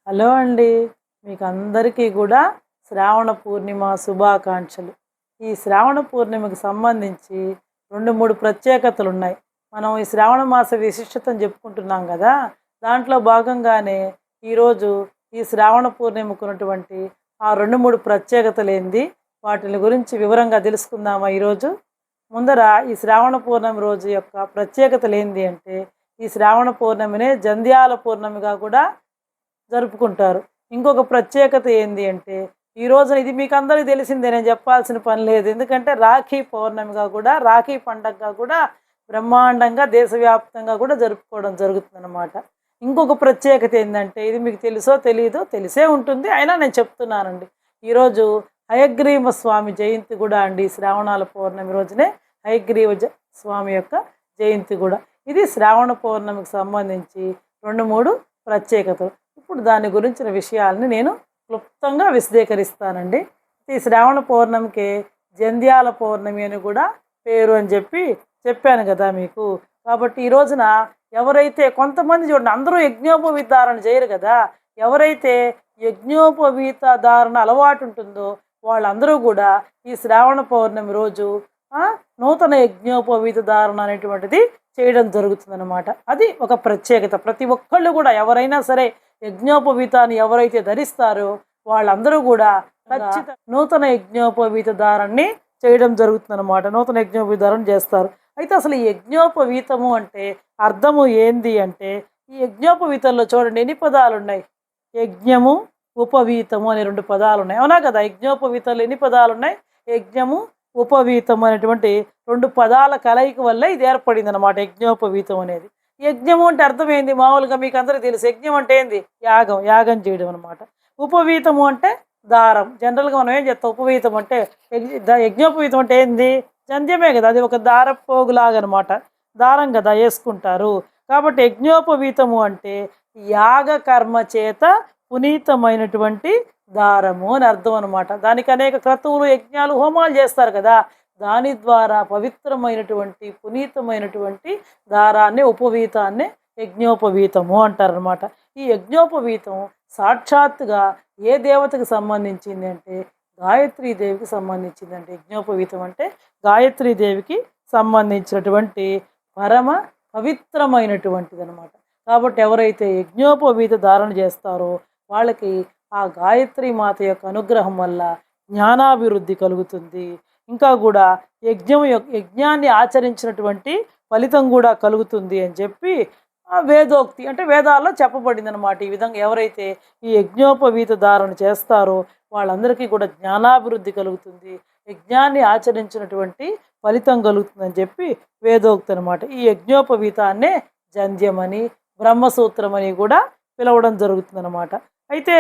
Hello అండి. మీకు అందరికీ కూడా శ్రావణ పూర్ణిమ శుభాకాంక్షలు. ఈ శ్రావణ పూర్ణిమకి సంబంధించి 2, 3 ప్రత్యేకతలున్నాయి. మనం ఈ శ్రావణ మాస విశిష్టతను చెప్పుకుంటున్నాం గదా! దాంట్లో భాగంగానే ఈరోజు ఈ శ్రావణ పూర్ణిమకున్నటువంటి ఆ 2, 3 ప్రత్యేకతలేంది? వాటిలి గురించి వివరంగా తెలుసుకుందామా ఈరోజు? ముందర ఈ శ్రావణ పౌర్ణమి రోజు యొక్క ప్రత్యేకతలేంది అంటే, ఈ శ్రావణ పౌర్ణమినే జంధ్యాల పౌర్ణమిగా కూడా జరుపుకుంటారు. ఇంకొక ప్రత్యేకత ఏంది అంటే, ఈ రోజున ఇది మీకు అందరికీ తెలిసిందే, నేను చెప్పాల్సిన పని లేదు. ఎందుకంటే రాఖీ పౌర్ణమిగా కూడా, రాఖీ పండగగా కూడా బ్రహ్మాండంగా దేశవ్యాప్తంగా కూడా జరుపుకోవడం జరుగుతుందన్నమాట. ఇంకొక ప్రత్యేకత ఏందంటే, ఇది మీకు తెలుసో తెలీదో, తెలిసే ఉంటుంది, అయినా నేను చెప్తున్నానండి. ఈరోజు హయగ్రీవ స్వామి జయంతి కూడా అండి. శ్రావణాల పౌర్ణమి రోజునే హయగ్రీవ స్వామి యొక్క జయంతి కూడా. ఇది శ్రావణ పౌర్ణమికి సంబంధించి 2, 3 ప్రత్యేకతలు. ఇప్పుడు దాని గురించిన విషయాలని నేను క్లుప్తంగా విశదీకరిస్తానండి. ఈ శ్రావణ పౌర్ణమికి జంధ్యాల పౌర్ణమి అని కూడా పేరు అని చెప్పాను కదా మీకు. కాబట్టి ఈ రోజున ఎవరైతే కొంతమంది చూడండి, అందరూ యజ్ఞోపవీత ధారణ చేయరు కదా. ఎవరైతే యజ్ఞోపవీత ధారణ అలవాటు ఉంటుందో వాళ్ళందరూ కూడా ఈ శ్రావణ పౌర్ణమి రోజు నూతన యజ్ఞోపవీత ధారణ అనేటువంటిది చేయడం జరుగుతుందన్నమాట. అది ఒక ప్రత్యేకత. ప్రతి ఒక్కళ్ళు కూడా ఎవరైనా సరే యజ్ఞోపవీతాన్ని ఎవరైతే ధరిస్తారో వాళ్ళందరూ కూడా ఖచ్చితంగా నూతన యజ్ఞోపవీత ధారణని చేయడం జరుగుతుందన్నమాట. నూతన యజ్ఞోపవీత ధారణ చేస్తారు. అయితే అసలు ఈ యజ్ఞోపవీతము అంటే అర్థము ఏంది అంటే, ఈ యజ్ఞోపవీతంలో చూడండి ఎన్ని పదాలు ఉన్నాయి. యజ్ఞము, ఉపవీతము అనే 2 పదాలు ఉన్నాయి, అవునా కదా. యజ్ఞోపవీతంలో ఎన్ని పదాలు ఉన్నాయి? యజ్ఞము, ఉపవీతం అనేటువంటి 2 పదాల కలయిక వల్ల ఇది ఏర్పడింది అనమాట యజ్ఞోపవీతం అనేది. యజ్ఞము అంటే అర్థం ఏంది? మామూలుగా మీకు అందరికీ తెలుసు. యజ్ఞం అంటే ఏంది? యాగం చేయడం అనమాట. ఉపవీతము అంటే దారం. జనరల్గా మనం ఏం చేస్తాం? ఉపవీతం అంటే యజ్ఞోపవీతం అంటే ఏంది? జంధ్యమే కదా, అది ఒక దారపోగులాగా అనమాట. దారం కదా వేసుకుంటారు. కాబట్టి యజ్ఞోపవీతము అంటే యాగ కర్మ చేత పునీతమైనటువంటి దారము అని అర్థం అనమాట. దానికి అనేక క్రతువులు, యజ్ఞాలు, హోమాలు చేస్తారు కదా. దాని ద్వారా పవిత్రమైనటువంటి పునీతమైనటువంటి దారాన్ని, ఉపవీతాన్ని యజ్ఞోపవీతము అంటారనమాట. ఈ యజ్ఞోపవీతం సాక్షాత్తుగా ఏ దేవతకు సంబంధించింది అంటే గాయత్రీదేవికి సంబంధించింది. అంటే యజ్ఞోపవీతం అంటే గాయత్రీదేవికి సంబంధించినటువంటి పరమ పవిత్రమైనటువంటిది అనమాట. కాబట్టి ఎవరైతే యజ్ఞోపవీత ధారణ చేస్తారో వాళ్ళకి ఆ గాయత్రి మాత యొక్క అనుగ్రహం వల్ల జ్ఞానాభివృద్ధి కలుగుతుంది. ఇంకా కూడా యజ్ఞాన్ని ఆచరించినటువంటి ఫలితం కూడా కలుగుతుంది అని చెప్పి వేదోక్తి అంటే వేదాల్లో చెప్పబడింది అనమాట. ఈ విధంగా ఎవరైతే ఈ యజ్ఞోపవీత ధారణ చేస్తారో వాళ్ళందరికీ కూడా జ్ఞానాభివృద్ధి కలుగుతుంది, యజ్ఞాన్ని ఆచరించినటువంటి ఫలితం కలుగుతుందని చెప్పి వేదోక్తి అనమాట. ఈ యజ్ఞోపవీతాన్నే జంధ్యమని, బ్రహ్మసూత్రం అని కూడా పిలవడం జరుగుతుందన్నమాట. అయితే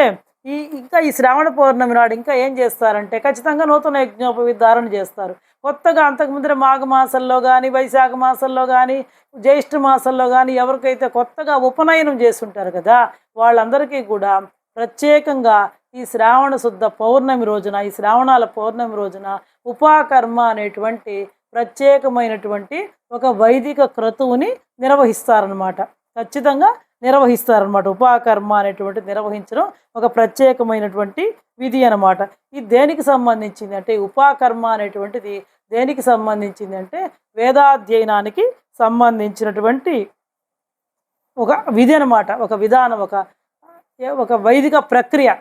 ఇంకా ఈ శ్రావణ పౌర్ణమి నాడు ఇంకా ఏం చేస్తారంటే ఖచ్చితంగా నూతన యజ్ఞోపవీత ధారణ చేస్తారు. కొత్తగా అంతకుముందర మాఘమాసంలో కానీ, వైశాఖ మాసంలో కానీ, జ్యేష్ఠ మాసంలో కానీ ఎవరికైతే కొత్తగా ఉపనయనం చేస్తుంటారు కదా వాళ్ళందరికీ కూడా ప్రత్యేకంగా ఈ శ్రావణ శుద్ధ పౌర్ణమి రోజున, ఈ శ్రావణాల పౌర్ణమి రోజున ఉపాకర్మ అనేటువంటి ప్రత్యేకమైనటువంటి ఒక వైదిక క్రతువుని నిర్వహిస్తారనమాట. ఖచ్చితంగా నిర్వహిస్తారనమాట. ఉపాకర్మ అనేటువంటిది నిర్వహించడం ఒక ప్రత్యేకమైనటువంటి విధి అనమాట. ఇది దేనికి సంబంధించింది అంటే, ఉపాకర్మ అనేటువంటిది దేనికి సంబంధించింది అంటే వేదాధ్యయనానికి సంబంధించినటువంటి ఒక విధి అనమాట. ఒక విధానం, ఒక వైదిక ప్రక్రియ.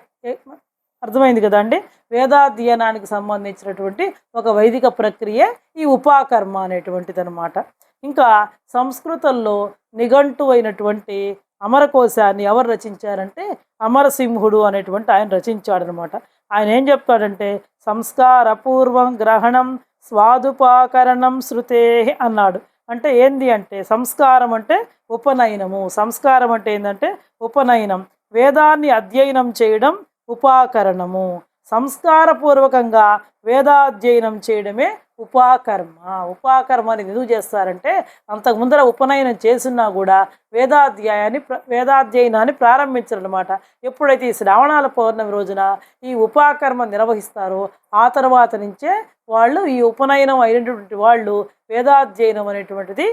అర్థమైంది కదా అండి. వేదాధ్యయనానికి సంబంధించినటువంటి ఒక వైదిక ప్రక్రియ ఈ ఉపాకర్మ అనేటువంటిది అనమాట. ఇంకా సంస్కృతంలో నిఘంటు అయినటువంటి అమరకోశాన్ని ఎవరు రచించారంటే అమరసింహుడు అనేటువంటి ఆయన రచించాడనమాట. ఆయన ఏం చెప్తాడంటే సంస్కారపూర్వం గ్రహణం స్వాదుపాకరణం శృతే అన్నాడు. అంటే ఏంది అంటే సంస్కారం అంటే ఉపనయనము. సంస్కారం అంటే ఏంటంటే ఉపనయనం. వేదాన్ని అధ్యయనం చేయడం ఉపాకరణము. సంస్కారపూర్వకంగా వేదాధ్యయనం చేయడమే ఉపాకర్మ. ఉపాకర్మ అనేది ఎందుకు చేస్తారంటే అంతకు ముందర ఉపనయనం చేసినా కూడా వేదాధ్యయనాన్ని ప్రారంభించారనమాట. ఎప్పుడైతే ఈ శ్రావణాల పౌర్ణమి రోజున ఈ ఉపాకర్మ నిర్వహిస్తారో ఆ తర్వాత నుంచే వాళ్ళు ఈ ఉపనయనం అయినటువంటి వాళ్ళు వేదాధ్యయనం అనేటువంటిది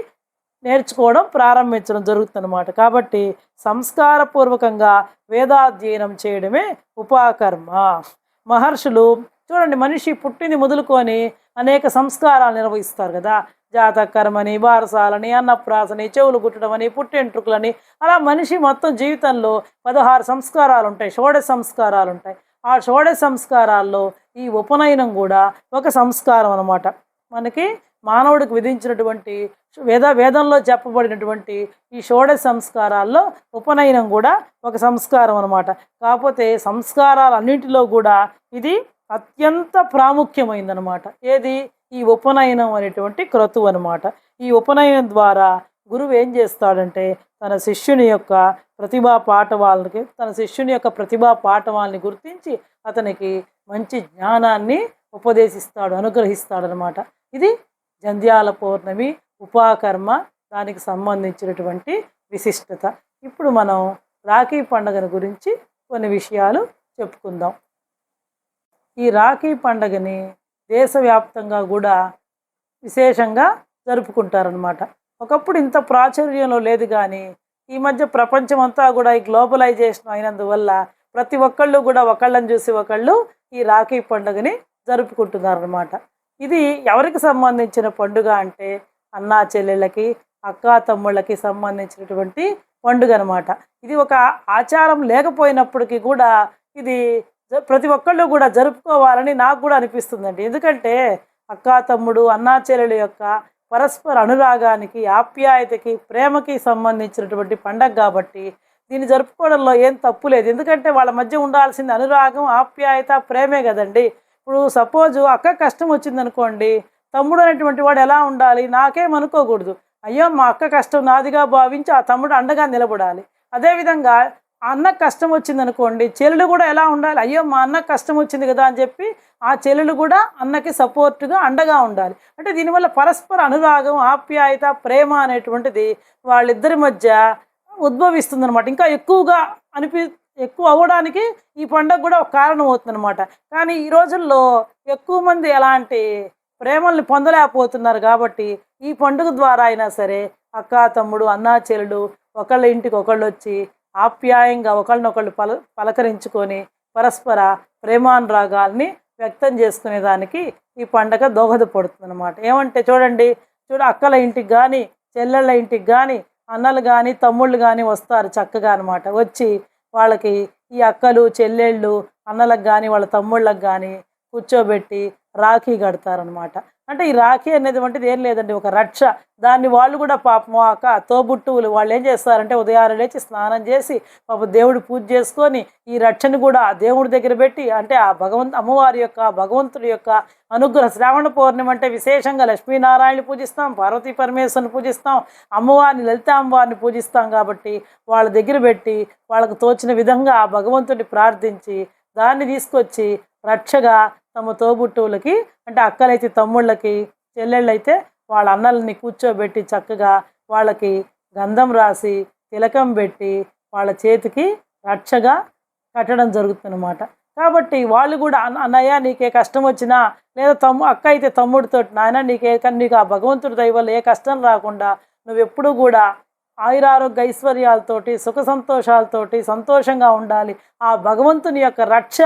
నేర్చుకోవడం ప్రారంభించడం జరుగుతుందన్నమాట. కాబట్టి సంస్కారపూర్వకంగా వేదాధ్యయనం చేయడమే ఉపాకర్మ. మహర్షులు చూడండి, మనిషి పుట్టింది మొదలుకొని అనేక సంస్కారాలు నిర్వహిస్తారు కదా. జాతకర్మని, బారసాలని, అన్నప్రాసని, చెవులు కుట్టడం అని, పుట్టెంట్రుకలని, అలా మనిషి మొత్తం జీవితంలో 16 సంస్కారాలు ఉంటాయి, షోడశ సంస్కారాలు ఉంటాయి. ఆ షోడశ సంస్కారాల్లో ఈ ఉపనయనం కూడా ఒక సంస్కారం అన్నమాట. మనకి మానవుడికి విధించినటువంటి వేదంలో చెప్పబడినటువంటి ఈ షోడశ సంస్కారాల్లో ఉపనయనం కూడా ఒక సంస్కారం అన్నమాట. కాకపోతే సంస్కారాలన్నింటిలో కూడా ఇది అత్యంత ప్రాముఖ్యమైందనమాట. ఏది? ఈ ఉపనయనం అనేటువంటి క్రతువు అనమాట. ఈ ఉపనయనం ద్వారా గురువు ఏం చేస్తాడంటే తన శిష్యుని యొక్క ప్రతిభా పాఠవాల్ని గుర్తించి అతనికి మంచి జ్ఞానాన్ని ఉపదేశిస్తాడు, అనుగ్రహిస్తాడనమాట. ఇది జంధ్యాల పౌర్ణమి ఉపాకర్మ, దానికి సంబంధించినటువంటి విశిష్టత. ఇప్పుడు మనం రాఖీ పండుగను గురించి కొన్ని విషయాలు చెప్పుకుందాం. ఈ రాఖీ పండుగని దేశవ్యాప్తంగా కూడా విశేషంగా జరుపుకుంటారనమాట. ఒకప్పుడు ఇంత ప్రాచుర్యంలో లేదు, కానీ ఈ మధ్య ప్రపంచం అంతా కూడా ఈ గ్లోబలైజేషన్ అయినందువల్ల ప్రతి ఒక్కళ్ళు కూడా ఒకళ్ళని చూసి ఒకళ్ళు ఈ రాఖీ పండుగని జరుపుకుంటున్నారనమాట. ఇది ఎవరికి సంబంధించిన పండుగ అంటే అన్నా చెల్లెళ్ళకి, అక్కా తమ్ముళ్ళకి సంబంధించినటువంటి పండుగ అనమాట. ఇది ఒక ఆచారం లేకపోయినప్పటికీ కూడా ఇది ప్రతి ఒక్కళ్ళు కూడా జరుపుకోవాలని నాకు కూడా అనిపిస్తుందండి. ఎందుకంటే అక్కా తమ్ముడు, అన్నా చెల్లెల యొక్క పరస్పర అనురాగానికి, ఆప్యాయతకి, ప్రేమకి సంబంధించినటువంటి పండగ కాబట్టి దీన్ని జరుపుకోవడంలో ఏం తప్పు లేదు. ఎందుకంటే వాళ్ళ మధ్య ఉండాల్సింది అనురాగం, ఆప్యాయత, ప్రేమే కదండి. ఇప్పుడు సపోజు అక్క కష్టం వచ్చిందనుకోండి, తమ్ముడు అనేటువంటి వాడు ఎలా ఉండాలి? నాకేమనుకోకూడదు, అయ్యో మా అక్క కష్టం నాదిగా భావించి ఆ తమ్ముడు అండగా నిలబడాలి. అదేవిధంగా అన్నకు కష్టం వచ్చిందనుకోండి, చెల్లెలు కూడా ఎలా ఉండాలి? అయ్యో మా అన్నకు కష్టం వచ్చింది కదా అని చెప్పి ఆ చెల్లెలు కూడా అన్నకి సపోర్టుగా అండగా ఉండాలి. అంటే దీనివల్ల పరస్పర అనురాగం, ఆప్యాయత, ప్రేమ అనేటువంటిది వాళ్ళిద్దరి మధ్య ఉద్భవిస్తుందన్నమాట. ఇంకా ఎక్కువగా ఎక్కువ అవ్వడానికి ఈ పండుగ కూడా ఒక కారణం అవుతుందన్నమాట. కానీ ఈ రోజుల్లో ఎక్కువ మంది ఎలాంటి ప్రేమల్ని పొందలేకపోతున్నారు. కాబట్టి ఈ పండుగ ద్వారా అయినా సరే అక్కా తమ్ముడు, అన్నా చెల్లెలు ఒకళ్ళ ఇంటికి ఒకళ్ళు వచ్చి ఆప్యాయంగా ఒకళ్ళనొకళ్ళు పలకరించుకొని పరస్పర ప్రేమానురాగాల్ని వ్యక్తం చేసుకునేదానికి ఈ పండగ దోహదపడుతుంది అనమాట. ఏమంటే చూడండి, అక్కల ఇంటికి కానీ, చెల్లెళ్ళ ఇంటికి కానీ అన్నలు కానీ, తమ్ముళ్ళు కానీ వస్తారు చక్కగా అనమాట. వచ్చి వాళ్ళకి ఈ అక్కలు, చెల్లెళ్ళు, అన్నలకు కానీ వాళ్ళ తమ్ముళ్ళకి కానీ కూర్చోబెట్టి రాఖీ కడతారనమాట. అంటే ఈ రాఖీ అనేది వంటిది ఏం లేదండి, ఒక రక్ష. దాన్ని వాళ్ళు కూడా పాపం అక్క తోబుట్టువులు వాళ్ళు ఏం చేస్తారంటే ఉదయాన్నే లేచి స్నానం చేసి పాపం దేవుడు పూజ చేసుకొని ఈ రక్షని కూడా దేవుడి దగ్గర పెట్టి, అంటే ఆ అమ్మవారి యొక్క భగవంతుడి యొక్క అనుగ్రహ. శ్రావణ పౌర్ణమి అంటే విశేషంగా లక్ష్మీనారాయణని పూజిస్తాం, పార్వతీ పరమేశ్వరుని పూజిస్తాం, అమ్మవారిని లలిత అమ్మవారిని పూజిస్తాం. కాబట్టి వాళ్ళ దగ్గర పెట్టి వాళ్ళకు తోచిన విధంగా ఆ భగవంతుడిని ప్రార్థించి దాన్ని తీసుకొచ్చి రక్షగా తమ తోబుట్టువులకి, అంటే అక్కలైతే తమ్ముళ్ళకి, చెల్లెళ్ళైతే వాళ్ళ అన్నల్ని కూర్చోబెట్టి చక్కగా వాళ్ళకి గంధం రాసి తిలకం పెట్టి వాళ్ళ చేతికి రక్షగా కట్టడం జరుగుతుందన్నమాట. కాబట్టి వాళ్ళు కూడా అన్నయ్య నీకే కష్టం వచ్చినా, లేదా అక్క అయితే తమ్ముడితో నాయన నీకు ఆ భగవంతుడి దయ వల్ల ఏ కష్టం రాకుండా నువ్వెప్పుడూ కూడా ఆయురారోగ్య ఐశ్వర్యాలతోటి, సుఖ సంతోషాలతోటి సంతోషంగా ఉండాలి, ఆ భగవంతుని యొక్క రక్ష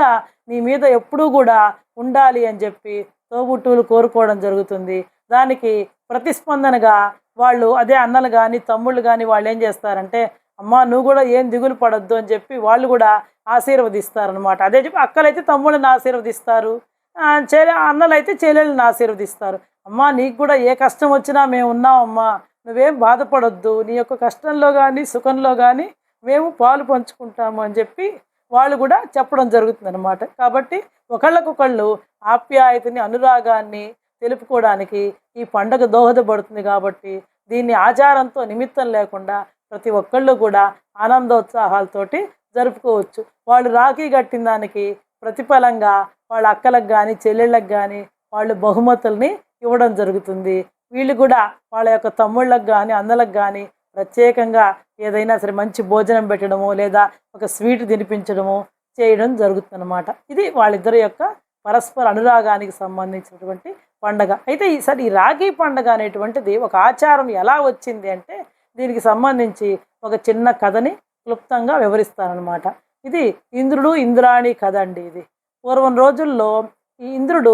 నీ మీద ఎప్పుడూ కూడా ఉండాలి అని చెప్పి తోబుట్టువులు కోరుకోవడం జరుగుతుంది. దానికి ప్రతిస్పందనగా వాళ్ళు, అదే అన్నలు కానీ తమ్ముళ్ళు కానీ వాళ్ళు ఏం చేస్తారంటే, అమ్మ నువ్వు కూడా ఏం దిగులు పడొద్దు అని చెప్పి వాళ్ళు కూడా ఆశీర్వదిస్తారనమాట. అదే చెప్పి అక్కలైతే తమ్ముళ్ళని ఆశీర్వదిస్తారు, అన్నలు అయితే చెల్లెళ్ళని ఆశీర్వదిస్తారు. అమ్మ నీకు కూడా ఏ కష్టం వచ్చినా మేము ఉన్నామమ్మా, నువ్వేం బాధపడొద్దు, నీ యొక్క కష్టంలో కానీ సుఖంలో కానీ మేము పాలు పంచుకుంటాము అని చెప్పి వాళ్ళు కూడా చెప్పడం జరుగుతుందన్నమాట. కాబట్టి ఒకళ్ళకొకళ్ళు ఆప్యాయతని, అనురాగాన్ని తెలుపుకోవడానికి ఈ పండగ దోహదపడుతుంది. కాబట్టి దీన్ని ఆచారంతో నిమిత్తం లేకుండా ప్రతి ఒక్కళ్ళు కూడా ఆనందోత్సాహాలతోటి జరుపుకోవచ్చు. వాళ్ళు రాఖీ కట్టిన దానికి ప్రతిఫలంగా వాళ్ళ అక్కలకు కానీ, చెల్లెళ్ళకి కానీ వాళ్ళు బహుమతుల్ని ఇవ్వడం జరుగుతుంది. వీళ్ళు కూడా వాళ్ళ యొక్క తమ్ముళ్ళకు కానీ, అన్నలకు కానీ ప్రత్యేకంగా ఏదైనా సరే మంచి భోజనం పెట్టడము, లేదా ఒక స్వీట్ తినిపించడము చేయడం జరుగుతుందన్నమాట. ఇది వాళ్ళిద్దరి యొక్క పరస్పర అనురాగానికి సంబంధించినటువంటి పండగ. అయితే ఈసారి ఈ రాఖీ పండగ అనేటువంటిది ఒక ఆచారం ఎలా వచ్చింది అంటే, దీనికి సంబంధించి ఒక చిన్న కథని క్లుప్తంగా వివరిస్తాననమాట. ఇది ఇంద్రుడు, ఇంద్రాణి కథ అండి ఇది. పూర్వం రోజుల్లో ఈ ఇంద్రుడు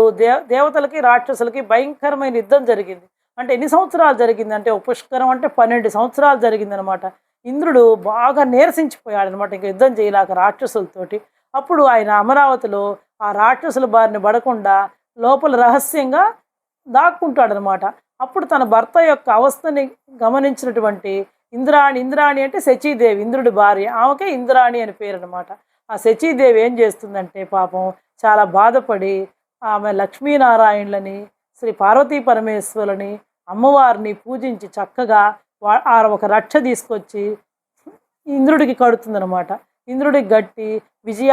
దేవతలకి, రాక్షసులకి భయంకరమైన యుద్ధం జరిగింది. అంటే ఎన్ని సంవత్సరాలు జరిగిందంటే, ఒక పుష్కరం అంటే 12 సంవత్సరాలు జరిగిందనమాట. ఇంద్రుడు బాగా నీరసించిపోయాడనమాట. ఇంక యుద్ధం చేయలేక రాక్షసులతోటి. అప్పుడు ఆయన అమరావతిలో ఆ రాక్షసుల బారిన పడకుండా లోపల రహస్యంగా దాక్కుంటాడనమాట. అప్పుడు తన భర్త యొక్క అవస్థని గమనించినటువంటి ఇంద్రాణి అంటే శచీదేవి, ఇంద్రుడి భార్య, ఆమెకే ఇంద్రాణి అని పేరు అనమాట. ఆ శచీదేవి ఏం చేస్తుందంటే పాపం చాలా బాధపడి ఆమె లక్ష్మీనారాయణులని, శ్రీ పార్వతీ పరమేశ్వరులని, అమ్మవారిని పూజించి చక్కగా ఒక రక్ష తీసుకొచ్చి ఇంద్రుడికి కడుతుందనమాట. ఇంద్రుడికి గట్టి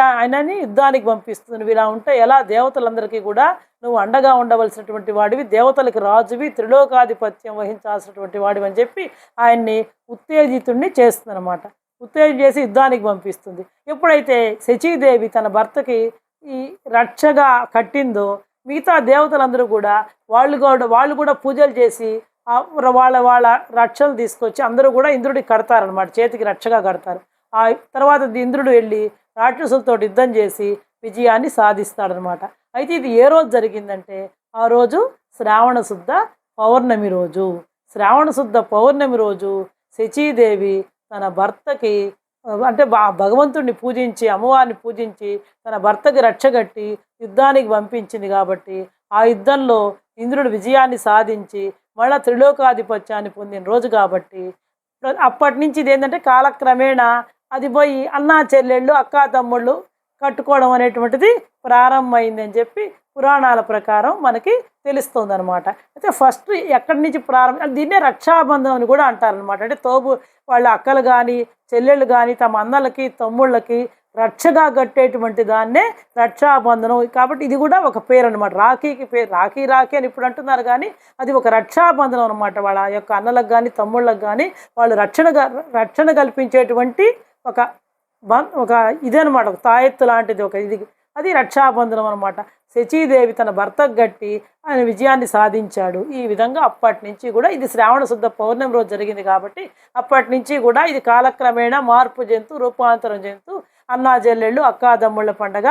ఆయనని యుద్ధానికి పంపిస్తుంది. నువ్వు ఇలా ఉంటే ఎలా, దేవతలందరికీ కూడా నువ్వు అండగా ఉండవలసినటువంటి వాడివి, దేవతలకి రాజువి, త్రిలోకాధిపత్యం వహించాల్సినటువంటి వాడివి అని చెప్పి ఆయన్ని ఉత్తేజితుడిని చేస్తుందన్నమాట. ఉత్తేజం చేసి యుద్ధానికి పంపిస్తుంది. ఎప్పుడైతే శచీదేవి తన భర్తకి ఈ రక్షగా కట్టిందో, మిగతా దేవతలందరూ కూడా వాళ్ళు కూడా పూజలు చేసి వాళ్ళ రక్షలు తీసుకొచ్చి అందరూ కూడా ఇంద్రుడికి కడతారనమాట, చేతికి రక్షగా కడతారు. ఆ తర్వాత ఇంద్రుడు వెళ్ళి రాక్షసులతో యుద్ధం చేసి విజయాన్ని సాధిస్తాడనమాట. అయితే ఇది ఏ రోజు జరిగిందంటే, ఆ రోజు శ్రావణ శుద్ధ పౌర్ణమి రోజు. శ్రావణ శుద్ధ పౌర్ణమి రోజు శచీదేవి తన భర్తకి అంటే భగవంతుడిని పూజించి, అమ్మవారిని పూజించి తన భర్తకి రక్షగట్టి యుద్ధానికి పంపించింది. కాబట్టి ఆ యుద్ధంలో ఇంద్రుడు విజయాన్ని సాధించి మళ్ళా త్రిలోకాధిపత్యాన్ని పొందిన రోజు కాబట్టి అప్పటి నుంచి ఇది ఏంటంటే కాలక్రమేణా అది పోయి అన్నా చెల్లెళ్ళు, అక్కా తమ్ముళ్ళు కట్టుకోవడం అనేటువంటిది ప్రారంభమైంది అని చెప్పి పురాణాల ప్రకారం మనకి తెలుస్తుంది అనమాట. అయితే ఫస్ట్ ఎక్కడి నుంచి ప్రారంభం, దీన్నే రక్షాబంధం అని కూడా అంటారనమాట. అంటే వాళ్ళ అక్కలు కానీ చెల్లెళ్ళు కానీ తమ అన్నలకి తమ్ముళ్ళకి రక్షగా కట్టేటువంటి దాన్నే రక్షాబంధనం. కాబట్టి ఇది కూడా ఒక పేరు అనమాట. రాఖీకి పేరు రాఖీ అని ఇప్పుడు అంటున్నారు, కానీ అది ఒక రక్షాబంధనం అనమాట. వాళ్ళ యొక్క అన్నలకు కానీ తమ్ముళ్ళకు కానీ వాళ్ళు రక్షణ కల్పించేటువంటి ఒక ఇదనమాట, ఒక తాయెత్తు లాంటిది ఇది. అది రక్షాబంధనం అనమాట. శచీదేవి తన భర్తకు గట్టి ఆయన విజయాన్ని సాధించాడు. ఈ విధంగా అప్పటి నుంచి కూడా ఇది శ్రావణ శుద్ధ పౌర్ణమి రోజు జరిగింది కాబట్టి అప్పటి నుంచి కూడా ఇది కాలక్రమేణా మార్పు చెందుతూ రూపాంతరం చెందుతూ అన్నా చెల్లెళ్ళు, అక్కాదమ్ముళ్ళ పండగ.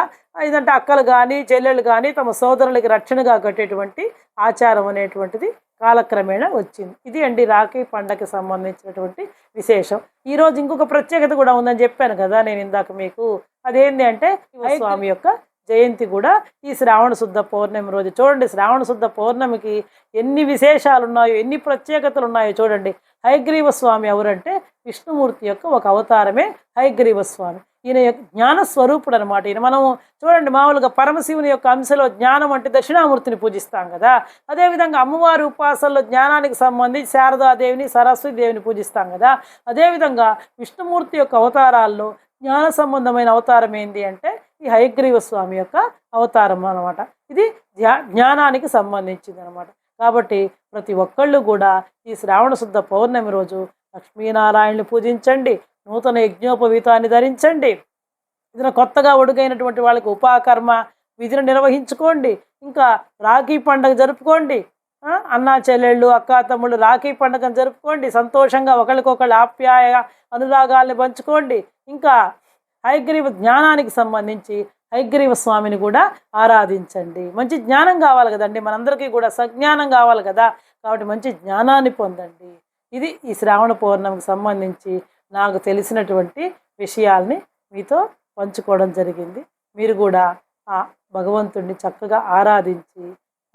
ఇదంటే అక్కలు కానీ చెల్లెళ్ళు కానీ తమ సోదరులకి రక్షణగా కట్టేటువంటి ఆచారం అనేటువంటిది కాలక్రమేణా వచ్చింది. ఇది అండి రాఖీ పండగకి సంబంధించినటువంటి విశేషం. ఈరోజు ఇంకొక ప్రత్యేకత కూడా ఉందని చెప్పాను కదా నేను ఇందాక మీకు. అదేంటి అంటే స్వామి యొక్క జయంతి కూడా ఈ శ్రావణ శుద్ధ పౌర్ణమి రోజు. చూడండి, శ్రావణ శుద్ధ పౌర్ణమికి ఎన్ని విశేషాలు ఉన్నాయో, ఎన్ని ప్రత్యేకతలు ఉన్నాయో చూడండి. హయగ్రీవ స్వామి ఎవరంటే విష్ణుమూర్తి యొక్క ఒక అవతారమే హయగ్రీవ స్వామి. ఈయన జ్ఞాన స్వరూపుడు అనమాట. ఈయన మనం చూడండి, మామూలుగా పరమశివుని యొక్క అంశలో జ్ఞానం అంటే దక్షిణామూర్తిని పూజిస్తాం కదా, అదేవిధంగా అమ్మవారి ఉపాసనలో జ్ఞానానికి సంబంధించి శారదాదేవిని, సరస్వతీదేవిని పూజిస్తాం కదా, అదేవిధంగా విష్ణుమూర్తి యొక్క అవతారాల్లో జ్ఞాన సంబంధమైన అవతారం ఏంటి అంటే ఈ హయగ్రీవ స్వామి యొక్క అవతారం అనమాట. ఇది జ్ఞానానికి సంబంధించింది అనమాట. కాబట్టి ప్రతి ఒక్కళ్ళు కూడా ఈ శ్రావణ శుద్ధ పౌర్ణమి రోజు లక్ష్మీనారాయణని పూజించండి, నూతన యజ్ఞోపవీతాన్ని ధరించండి, ఇది కొత్తగా ఒడుగైనటువంటి వాళ్ళకి ఉపాకర్మ విధిని నిర్వహించుకోండి, ఇంకా రాఖీ పండుగ జరుపుకోండి. అన్నా చెల్లెళ్ళు, అక్కా తమ్ముళ్ళు రాఖీ పండుగను జరుపుకోండి, సంతోషంగా ఒకరికొకళ్ళు ఆప్యాయ అనురాగాల్ని పంచుకోండి. ఇంకా హయగ్రీవ జ్ఞానానికి సంబంధించి హయగ్రీవ స్వామిని కూడా ఆరాధించండి. మంచి జ్ఞానం కావాలి కదండి, మనందరికీ కూడా సజ్ఞానం కావాలి కదా, కాబట్టి మంచి జ్ఞానాన్ని పొందండి. ఇది ఈ శ్రావణ పౌర్ణమికి సంబంధించి నాకు తెలిసినటువంటి విషయాల్ని మీతో పంచుకోవడం జరిగింది. మీరు కూడా ఆ భగవంతుడిని చక్కగా ఆరాధించి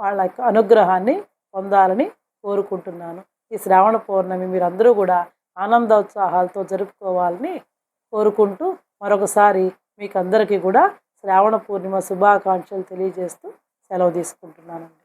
వాళ్ళ యొక్క అనుగ్రహాన్ని పొందాలని కోరుకుంటున్నాను. ఈ శ్రావణ పౌర్ణమి మీరందరూ కూడా ఆనందోత్సాహాలతో జరుపుకోవాలని కోరుకుంటూ మరొకసారి మీకు అందరికీ కూడా శ్రావణ పూర్ణిమ శుభాకాంక్షలు తెలియజేస్తూ సెలవు తీసుకుంటున్నానండి.